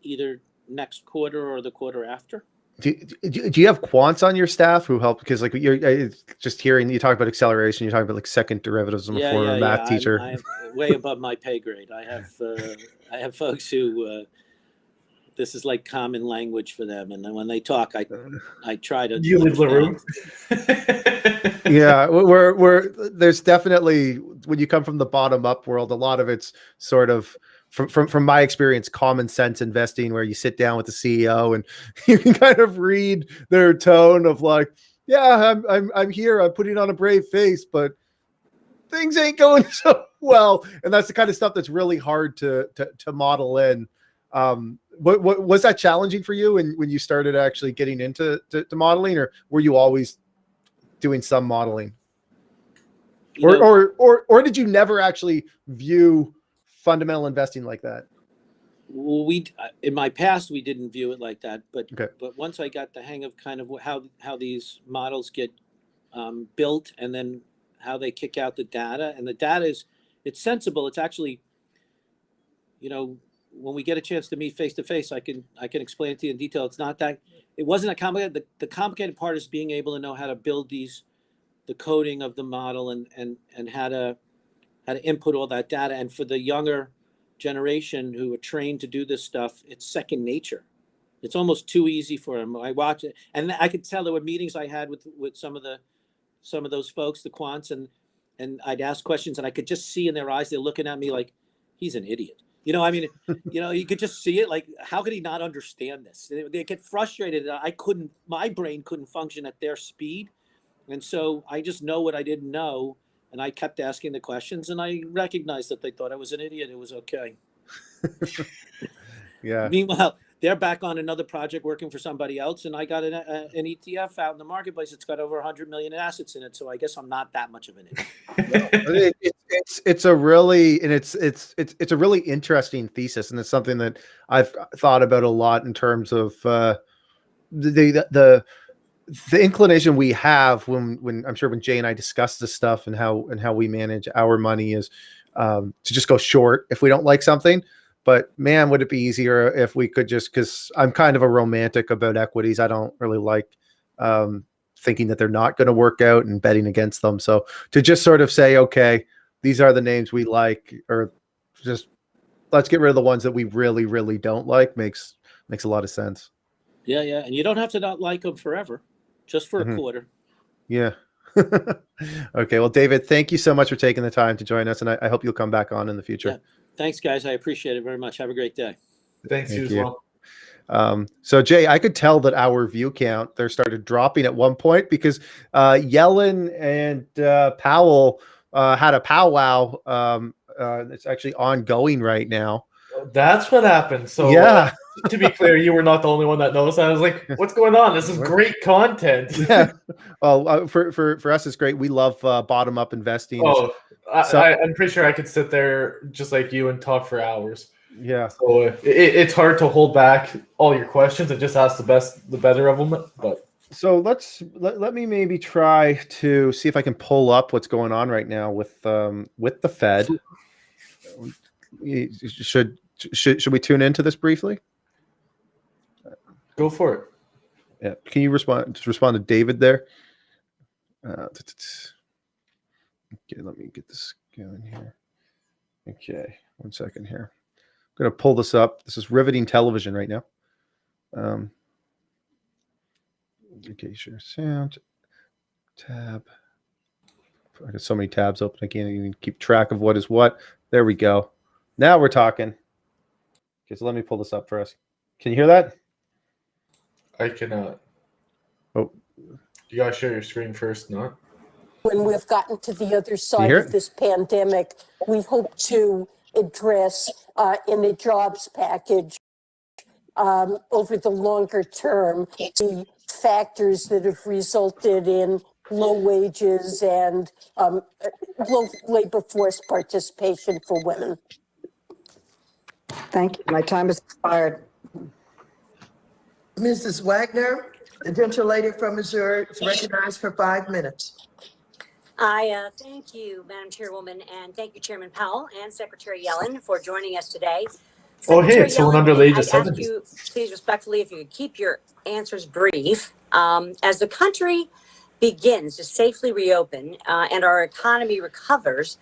either next quarter or the quarter after. Do you have quants on your staff who help? Because like you're just hearing you talk about acceleration, you're talking about like second derivatives. I'm a former math teacher. I'm way above my pay grade. I have folks who this is like common language for them, and then when they talk, I try to. You leave the room. Yeah, we're there's definitely when you come from the bottom up world, a lot of it's sort of from my experience, common sense investing, where you sit down with the CEO and you can kind of read their tone of like, yeah, I'm here, I'm putting on a brave face, but things ain't going so well, and that's the kind of stuff that's really hard to model in. What was that challenging for you when you started actually getting into modeling, or were you always doing some modeling, or did you never actually view fundamental investing like that? Well, in my past we didn't view it like that, but once I got the hang of kind of how these models get built and then how they kick out the data, and the data it's sensible. It's actually when we get a chance to meet face to face, I can explain it to you in detail. It's not that, it wasn't a complicated. The complicated part is being able to know how to build the coding of the model and how to input all that data. And for the younger generation who are trained to do this stuff, it's second nature. It's almost too easy for them. I watch it, and I could tell there were meetings I had with some of those folks, the quants, and I'd ask questions, and I could just see in their eyes, they're looking at me like, he's an idiot. I mean, you could just see it. Like, how could he not understand this? They get frustrated. My brain couldn't function at their speed. And so I just know what I didn't know. And I kept asking the questions, and I recognized that they thought I was an idiot. It was okay. Yeah. Meanwhile, they're back on another project working for somebody else, and I got an ETF out in the marketplace. It's got over 100 million assets in it, so I guess I'm not that much of an idiot. It's a really interesting thesis, and it's something that I've thought about a lot in terms of the inclination we have when I'm sure when Jay and I discuss this stuff and how we manage our money is to just go short if we don't like something. But man, would it be easier if we could just, because I'm kind of a romantic about equities. I don't really like thinking that they're not going to work out and betting against them. So to just sort of say, okay, these are the names we like, or just let's get rid of the ones that we really, really don't like makes a lot of sense. Yeah. And you don't have to not like them forever, just for a quarter. Yeah. Okay. Well, David, thank you so much for taking the time to join us. And I hope you'll come back on in the future. Yeah. Thanks, guys. I appreciate it very much. Have a great day. Thank you as well. So Jay, I could tell that our view count there started dropping at one point because Yellen and Powell had a powwow. It's actually ongoing right now. That's what happened. So yeah. To be clear, you were not the only one that noticed. I was like, "What's going on? This is great content." Yeah. Well, for us, it's great. We love bottom up investing. Oh, I'm pretty sure I could sit there just like you and talk for hours. Yeah. So it's hard to hold back all your questions and just ask the better of them. But so let me maybe try to see if I can pull up what's going on right now with the Fed. Should we tune into this briefly? Go for it. Yeah. Can you respond to David there? Okay, let me get this going here. Okay, 1 second here. I'm going to pull this up. This is riveting television right now. Okay, sure. Sound. Tab. I got so many tabs open. I can't even keep track of what is what. There we go. Now we're talking. Okay, so let me pull this up for us. Can you hear that? I cannot. Oh. You gotta share your screen first, not? When we've gotten to the other side of this pandemic, we hope to address in the jobs package over the longer term the factors that have resulted in low wages and low labor force participation for women. Thank you. My time has expired. Mrs. Wagner, the gentlelady from Missouri, is recognized for 5 minutes. Thank you, Madam Chairwoman, and thank you, Chairman Powell and Secretary Yellen for joining us today. Hey, it's someone under the age of 70. I ask you, please respectfully, if you could keep your answers brief. As the country begins to safely reopen and our economy recovers,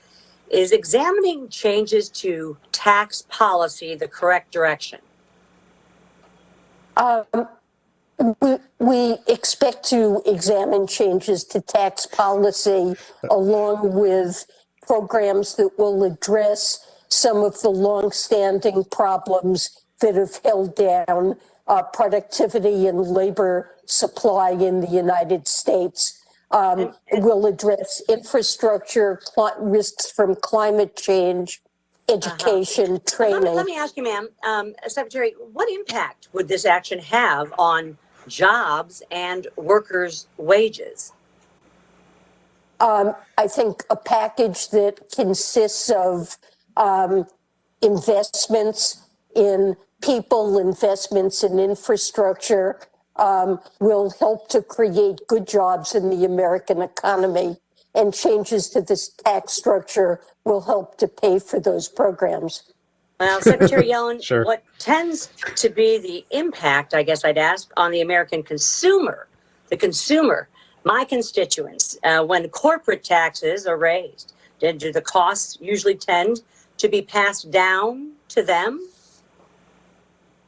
is examining changes to tax policy the correct direction? We expect to examine changes to tax policy along with programs that will address some of the longstanding problems that have held down productivity and labor supply in the United States. We'll address infrastructure, risks from climate change, education, training. Let me ask you, ma'am, Secretary, what impact would this action have on jobs and workers' wages? I think a package that consists of investments in people, investments in infrastructure, will help to create good jobs in the American economy, and changes to this tax structure will help to pay for those programs. Well, Secretary Yellen, Sure. what tends to be the impact, I guess I'd ask, on the American consumer, my constituents, when corporate taxes are raised? Do the costs usually tend to be passed down to them?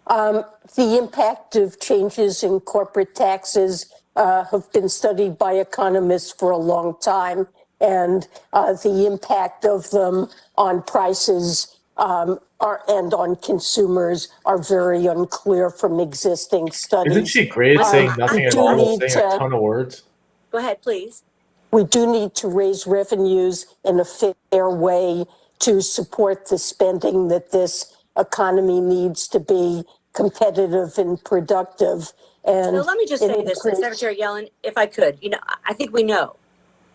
The impact of changes in corporate taxes have been studied by economists for a long time, and the impact of them on prices and on consumers are very unclear from existing studies. Isn't she great at saying nothing at all while saying a ton of words? Go ahead, please. We do need to raise revenues in a fair way to support the spending that this economy needs to be competitive and productive. And so let me just say this, Secretary Yellen, if I could, I think we know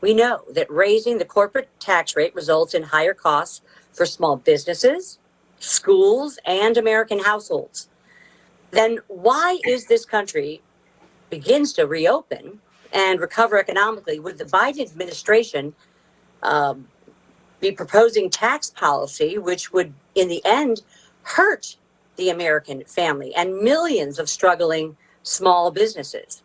that raising the corporate tax rate results in higher costs for small businesses, schools, and American households. Then why is this country begins to reopen and recover economically would the Biden administration be proposing tax policy which would in the end hurt the American family and millions of struggling small businesses?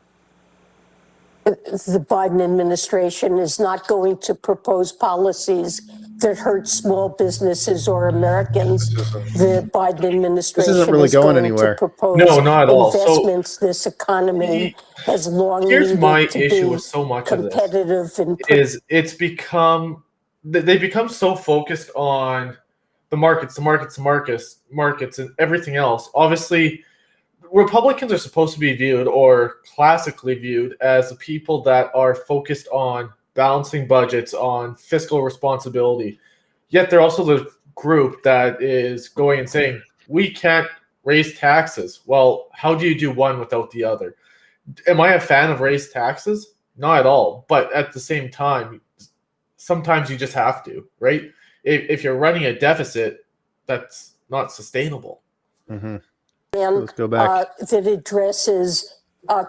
The Biden administration is not going to propose policies that hurt small businesses or Americans. The Biden administration isn't really is going going anywhere. to propose No, not at all. investments this economy has long Here's needed my to issue be with so much of this competitive and is they become so focused on the markets, and everything else. Obviously, Republicans are supposed to be viewed, or classically viewed, as the people that are focused on balancing budgets, on fiscal responsibility. Yet they're also the group that is going and saying, we can't raise taxes. Well, how do you do one without the other? Am I a fan of raised taxes? Not at all. But at the same time, sometimes you just have to, right? If you're running a deficit, that's not sustainable. Mm-hmm. And Let's go back. that addresses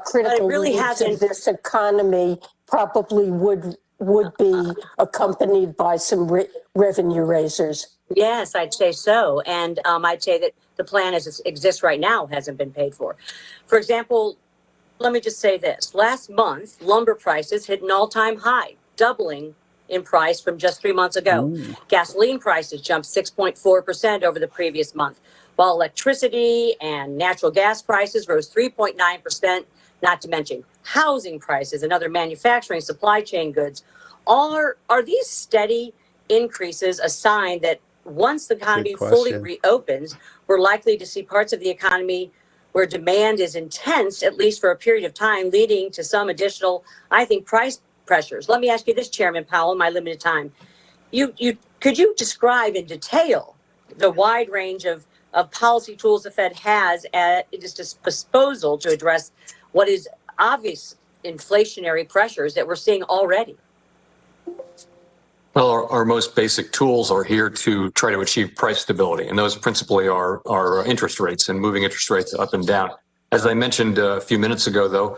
critical really needs hasn't. of this economy probably would be accompanied by some revenue raisers. Yes, I'd say so. And I'd say that the plan as it exists right now hasn't been paid for. For example, let me just say this. Last month, lumber prices hit an all-time high, doubling in price from just 3 months ago. Ooh. Gasoline prices jumped 6.4% over the previous month, while electricity and natural gas prices rose 3.9%, not to mention housing prices and other manufacturing supply chain goods. Are these steady increases a sign that once the economy fully reopens, we're likely to see parts of the economy where demand is intense, at least for a period of time, leading to some additional, I think, price pressures? Let me ask you this, Chairman Powell, in my limited time. Could you describe in detail the wide range of policy tools the Fed has at its disposal to address what is obvious inflationary pressures that we're seeing already? Well, our most basic tools are here to try to achieve price stability, and those principally are interest rates and moving interest rates up and down. As I mentioned a few minutes ago, though,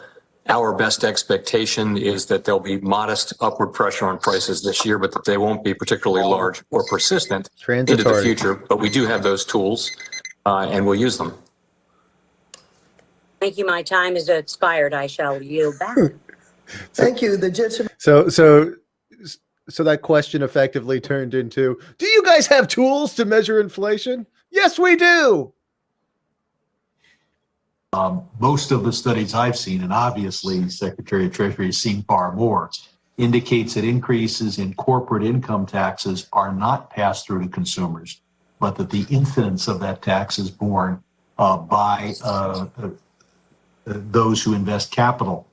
our best expectation is that there'll be modest upward pressure on prices this year, but that they won't be particularly large or persistent into the future. But we do have those tools, and we'll use them. Thank you. My time is expired. I shall yield back. Thank you. The gentleman. So that question effectively turned into, do you guys have tools to measure inflation? Yes, we do. Most of the studies I've seen, and obviously Secretary of Treasury has seen far more, indicates that increases in corporate income taxes are not passed through to consumers, but that the incidence of that tax is borne by those who invest capital,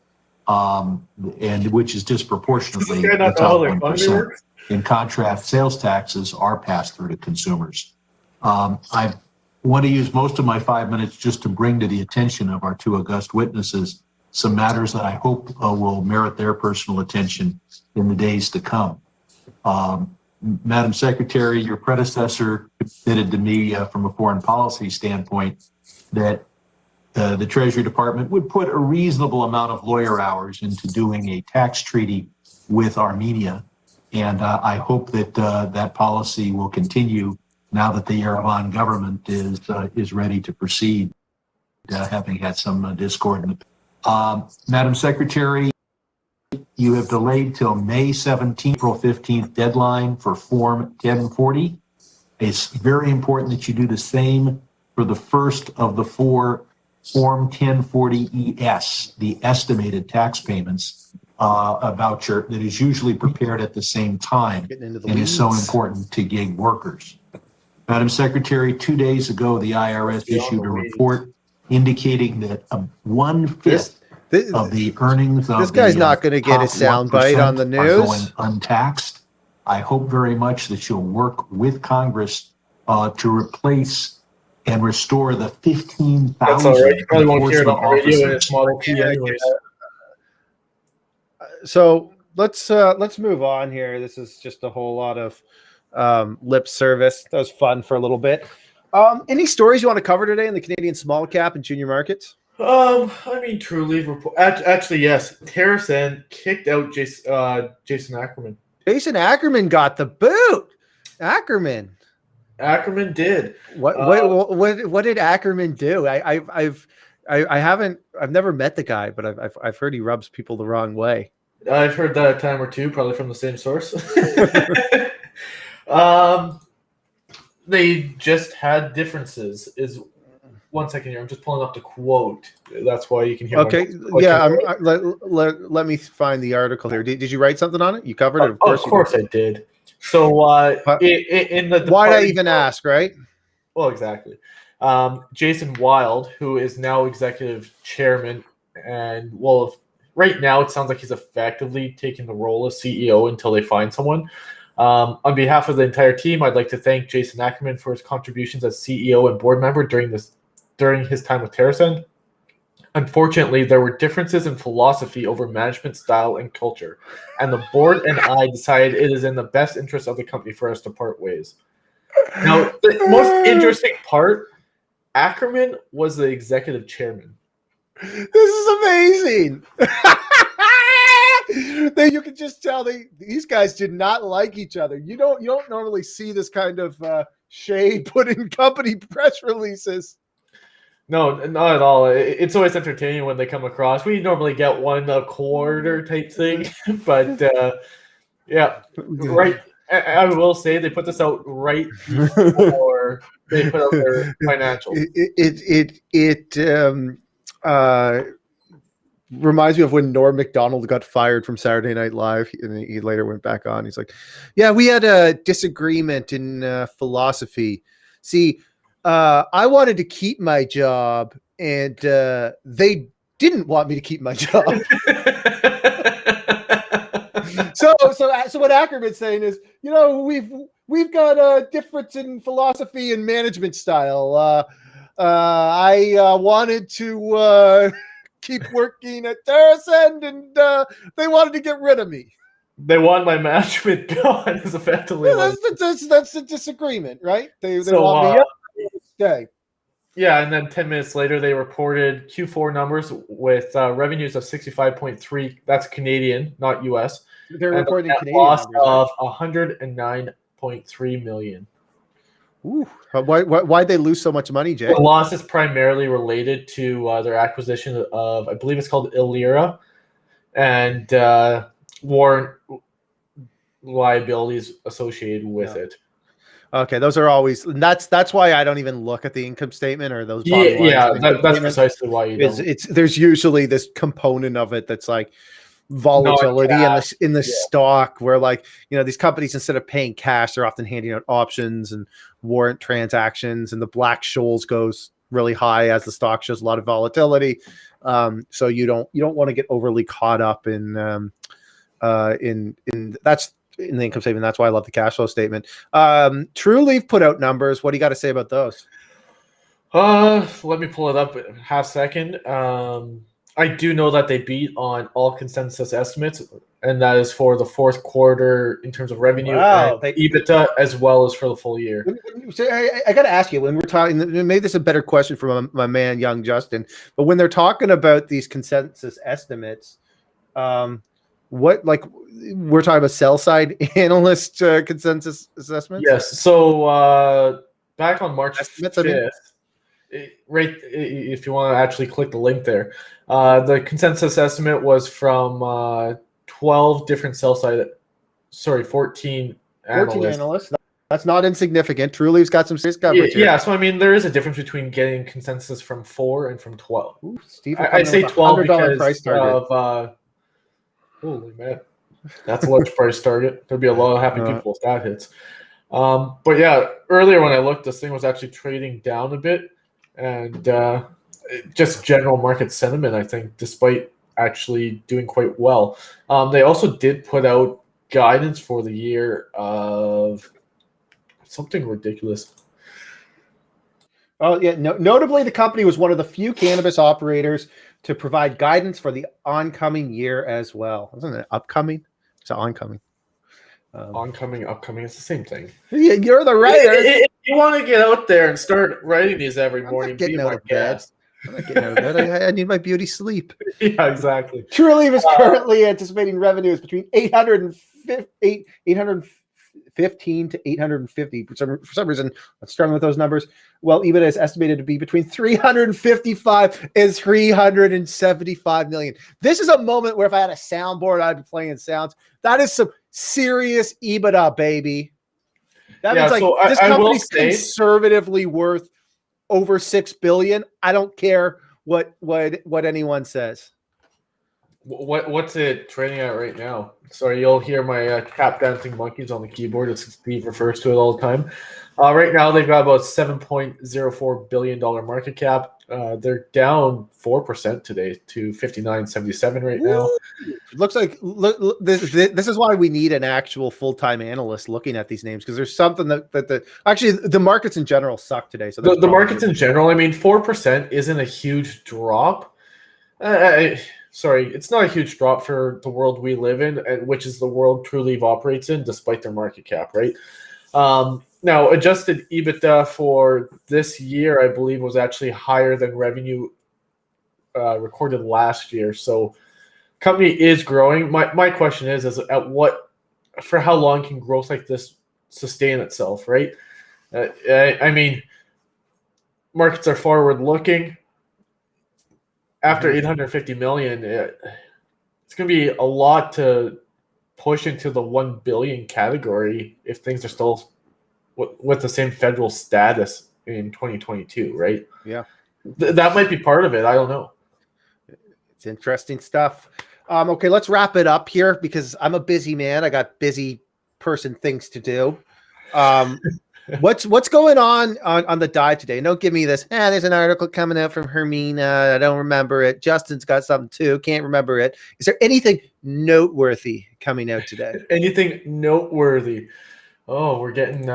and which is disproportionately the top 1%. In contrast, sales taxes are passed through to consumers. I want to use most of my 5 minutes just to bring to the attention of our two august witnesses some matters that I hope will merit their personal attention in the days to come. Madam Secretary, your predecessor committed to me from a foreign policy standpoint that the Treasury Department would put a reasonable amount of lawyer hours into doing a tax treaty with Armenia. And I hope that that policy will continue now that the Yerevan government is ready to proceed, having had some discord. Madam Secretary, you have delayed till May 17th, April 15th deadline for Form 1040. It's very important that you do the same for the first of the four Form 1040-ES, the estimated tax payments, a voucher that is usually prepared at the same time and is so important to gig workers. Madam Secretary, 2 days ago, the IRS issued a report indicating that 1/5 of the earnings of this guy's not going to get a soundbite on the news. Are going untaxed. I hope very much that you'll work with Congress to replace and restore the 15,000. That's all right. You probably won't hear it on the radio officers. and it's Model T anyways. So let's move on here. This is just a whole lot of lip service. That was fun for a little bit. Any stories you want to cover today in the Canadian small cap and junior markets? I mean, truly, actually, yes. TerraSand kicked out Jason Ackerman. Jason Ackerman got the boot. Ackerman did. What did Ackerman do? I've never met the guy, but I've heard he rubs people the wrong way. I've heard that a time or two, probably from the same source. They just had differences. One second here. I'm just pulling up the quote. That's why you can hear. Okay. Yeah. Let me find the article here. Did you write something on it? You covered it. Of course I did. So in the why'd I even ask, right? Well, exactly. Jason Wild, who is now executive chairman, and right now it sounds like he's effectively taking the role of CEO until they find someone. On behalf of the entire team, I'd like to thank Jason Ackerman for his contributions as CEO and board member during his time with TerraSand. Unfortunately, there were differences in philosophy over management style and culture, and the board and I decided it is in the best interest of the company for us to part ways. Now, the most interesting part, Ackerman was the executive chairman. This is amazing. You can just tell these guys did not like each other. You don't normally see this kind of shade put in company press releases. No, not at all. It's always entertaining when they come across. We normally get one a quarter type thing, but yeah, right. I will say they put this out right before they put out their financials. It reminds me of when Norm Macdonald got fired from Saturday Night Live, and he later went back on. He's like, "Yeah, we had a disagreement in philosophy. See, I wanted to keep my job, and they didn't want me to keep my job." So what Ackerman's saying is, we've got a difference in philosophy and management style. I wanted to keep working at TerraSand, and they wanted to get rid of me. They want my management gone. Is effectively that's the disagreement, right? They want me up. Okay. Yeah, and then 10 minutes later, they reported Q4 numbers with revenues of 65.3. That's Canadian, not US. They're reporting Canadian loss numbers, of 109.3 million. Ooh, why'd they lose so much money, Jay? The loss is primarily related to their acquisition of, I believe it's called Illyra, and warrant liabilities associated with it. Okay, those are always. That's why I don't even look at the income statement or those. That's precisely why you don't. There's usually this component of it that's like volatility in the stock, where these companies, instead of paying cash, they're often handing out options and warrant transactions, and the Black Scholes goes really high as the stock shows a lot of volatility. So you don't want to get overly caught up in that's in the income statement. That's why I love the cash flow statement. Trueleaf put out numbers. What do you got to say about those? Let me pull it up in a half second. I do know that they beat on all consensus estimates, and that is for the fourth quarter in terms of revenue and EBITDA, as well as for the full year. I got to ask you, when we're talking, maybe this is a better question for my man, young Justin, but when they're talking about these consensus estimates, what, like, we're talking about sell side analyst consensus assessments? Yes. So back on March Estimates, 5th, right, if you want to actually click the link there, the consensus estimate was from 12 different 14 analysts. That's not insignificant. Truly's got some serious coverage here. Yeah, so I mean, there is a difference between getting consensus from 4 and from 12. Ooh, Steve, I say 12 because price target. of holy man, that's a large price target. There'd be a lot of happy people if that hits. But yeah, earlier when I looked, this thing was actually trading down a bit, and just general market sentiment, I think, despite actually doing quite well. They also did put out guidance for the year of something ridiculous. Oh yeah, notably, the company was one of the few cannabis operators to provide guidance for the oncoming year as well. Isn't it upcoming? It's oncoming. Oncoming, upcoming, it's the same thing. Yeah, you're the writer. If you want to get out there and start writing these every morning, be my guest. I'm not getting out of bed. I need my beauty sleep. Yeah, exactly. Truly is currently anticipating revenues between 815 to 850. For some reason, I'm struggling with those numbers. Well, EBITDA is estimated to be between 355 and 375 million. This is a moment where if I had a soundboard, I'd be playing sounds. That is some serious EBITDA, baby. That means like this company's conservatively worth over $6 billion. I don't care what anyone says. What's it trading at right now? Sorry, you'll hear my tap dancing monkeys on the keyboard, as Steve refers to it all the time. Right now, they've got about $7.04 billion market cap. They're down 4% today to 59.77 right now. Looks like this is why we need an actual full-time analyst looking at these names, because there's something that actually the markets in general suck today. So the markets in general, I mean, 4% isn't a huge drop. Sorry, it's not a huge drop for the world we live in, which is the world Trulieve operates in, despite their market cap, right? Now, adjusted EBITDA for this year, I believe, was actually higher than revenue recorded last year. So, company is growing. My question is for how long can growth like this sustain itself, right? I mean, markets are forward looking. After 850 million, it's going to be a lot to push into the 1 billion category if things are still with the same federal status in 2022, right? Yeah. That might be part of it. I don't know. It's interesting stuff. Okay, let's wrap it up here because I'm a busy man. I got busy person things to do. What's going on the dive today? Don't give me this. There's an article coming out from Hermina. I don't remember it. Justin's got something too. Can't remember it. Is there anything noteworthy coming out today? Anything noteworthy? Oh, we're getting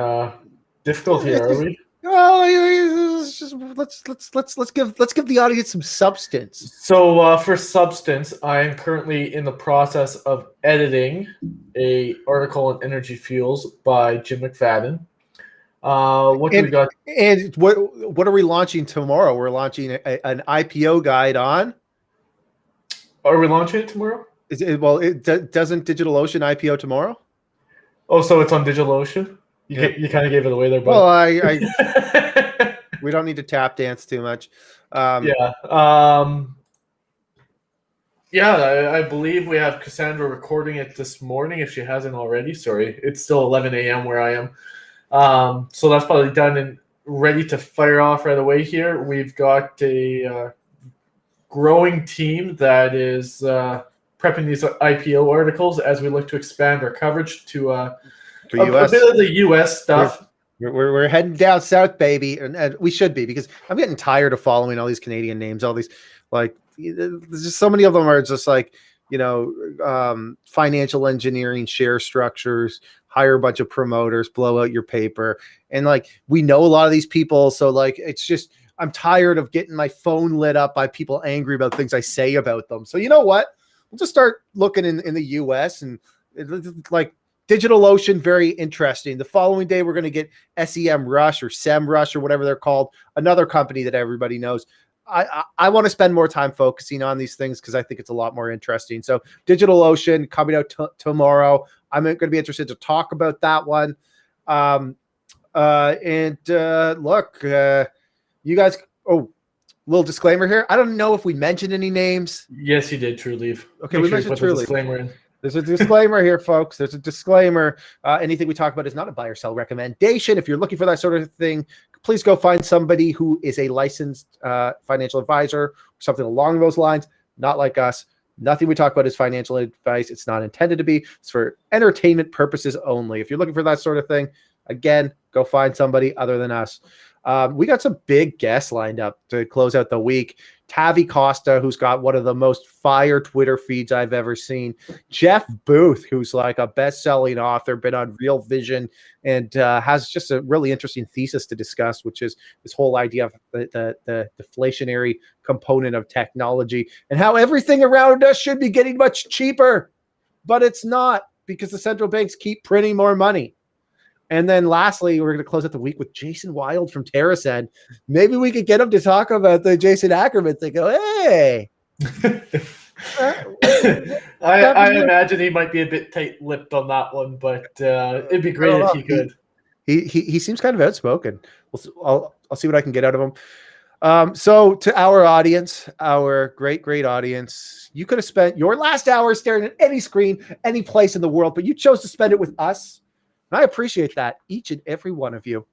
difficult here, are we? Oh, let's give the audience some substance. So for substance, I am currently in the process of editing a article on energy fuels by Jim McFadden. What do we got? And what are we launching tomorrow? We're launching an IPO guide on. Are we launching it tomorrow? Doesn't DigitalOcean IPO tomorrow? Oh, so it's on DigitalOcean? You kind of gave it away there, but we don't need to tap dance too much. I believe we have Cassandra recording it this morning if she hasn't already. Sorry, it's still 11 a.m. where I am. So that's probably done and ready to fire off right away here. We've got a growing team that is prepping these IPO articles as we look to expand our coverage to a bit of the U.S. stuff. We're heading down south, baby, and we should be, because I'm getting tired of following all these Canadian names. All these, like, there's just so many of them are just like, financial engineering, share structures, hire a bunch of promoters, blow out your paper. And like, we know a lot of these people. So like, it's just, I'm tired of getting my phone lit up by people angry about things I say about them. So you know what? We'll just start looking in the US, and like DigitalOcean, very interesting. The following day, we're going to get SEM Rush or SEM Rush or whatever they're called. Another company that everybody knows. I want to spend more time focusing on these things because I think it's a lot more interesting. So DigitalOcean coming out tomorrow. I'm going to be interested to talk about that one. Look, you guys. Oh, little disclaimer here. I don't know if we mentioned any names. Yes, you did, True Leave. Okay, we mentioned True Leave. Disclaimer in. There's a disclaimer here, folks. There's a disclaimer. Anything we talk about is not a buy or sell recommendation. If you're looking for that sort of thing, please go find somebody who is a licensed financial advisor or something along those lines, not like us. Nothing we talk about is financial advice. It's not intended to be. It's for entertainment purposes only. If you're looking for that sort of thing, again, go find somebody other than us. We got some big guests lined up to close out the week. Tavi Costa, who's got one of the most fire Twitter feeds I've ever seen. Jeff Booth, who's like a best-selling author, been on Real Vision, and has just a really interesting thesis to discuss, which is this whole idea of the deflationary component of technology and how everything around us should be getting much cheaper, but it's not because the central banks keep printing more money. And then lastly, we're going to close out the week with Jason Wild from TerraSend. Maybe we could get him to talk about the Jason Ackerman thing. Go, hey. I imagine he might be a bit tight-lipped on that one, but it'd be great if he could. He seems kind of outspoken. I'll see what I can get out of him. So to our audience, our great audience, you could have spent your last hour staring at any screen, any place in the world, but you chose to spend it with us. And I appreciate that, each and every one of you.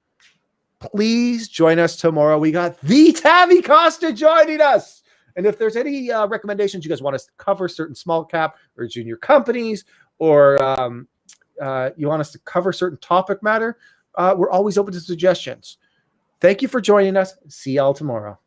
Please join us tomorrow. We got the Tavi Costa joining us. And if there's any recommendations you guys want us to cover, certain small cap or junior companies, or you want us to cover certain topic matter, we're always open to suggestions. Thank you for joining us. See y'all tomorrow.